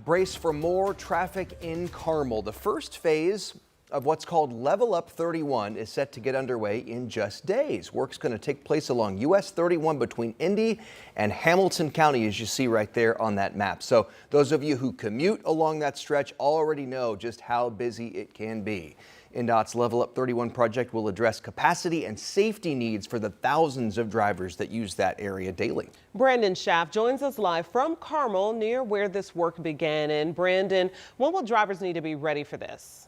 brace for more traffic in Carmel. The first phase of what's called Level Up 31 is set to get underway in just days. Work's going to take place along US 31 between Indy and Hamilton County, as you see right there on that map. So those of you who commute along that stretch already know just how busy it can be. INDOT's Level Up 31 project will address capacity and safety needs for the thousands of drivers that use that area daily. Brandon Schaff joins us live from Carmel, near where this work began. And Brandon, when will drivers need to be ready for this?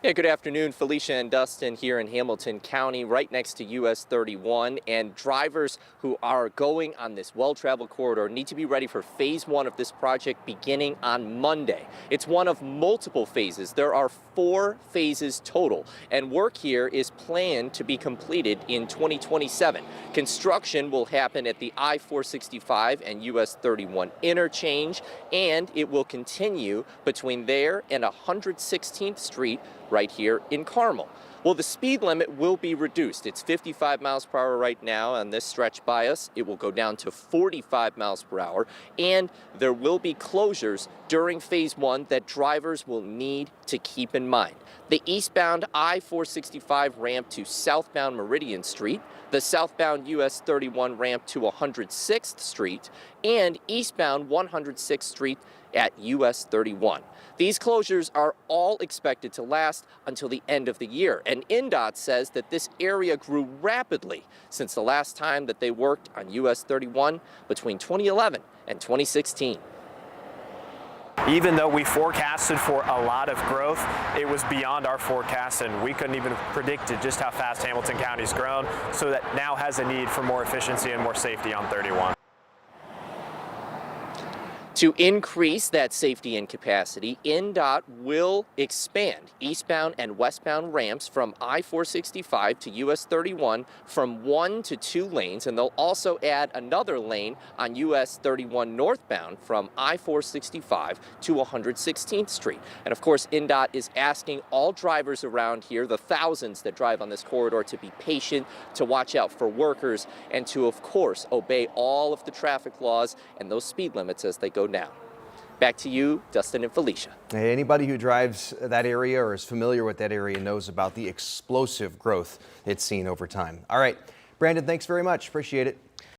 Yeah, good afternoon, Felicia and Dustin here in Hamilton County, right next to US 31. And drivers who are going on this well-traveled corridor need to be ready for phase one of this project beginning on Monday. It's one of multiple phases. There are 4 phases total, and work here is planned to be completed in 2027. Construction will happen at the I-465 and US 31 interchange, and it will continue between there and 116th Street right here in Carmel. Well, the speed limit will be reduced. It's 55 miles per hour right now on this stretch by us. It will go down to 45 miles per hour, and there will be closures during phase one that drivers will need to keep in mind. The eastbound I-465 ramp to southbound Meridian Street, the southbound US 31 ramp to 106th Street, and eastbound 106th Street at US 31. These closures are all expected to last until the end of the year, and INDOT says that this area grew rapidly since the last time that they worked on US 31 between 2011 and 2016. Even though we forecasted for a lot of growth, it was beyond our forecast, and we couldn't even have predicted just how fast Hamilton County's grown, so that now has a need for more efficiency and more safety on 31. To increase that safety and capacity, INDOT will expand eastbound and westbound ramps from I-465 to US 31 from 1 to 2 lanes, and they'll also add another lane on US 31 northbound from I-465 to 116th Street. And of course, INDOT is asking all drivers around here, the thousands that drive on this corridor, to be patient, to watch out for workers, and to, of course, obey all of the traffic laws and those speed limits as they go down. Back to you, Dustin and Felicia. Hey, anybody who drives that area or is familiar with that area knows about the explosive growth it's seen over time. All right, Brandon, thanks very much. Appreciate it.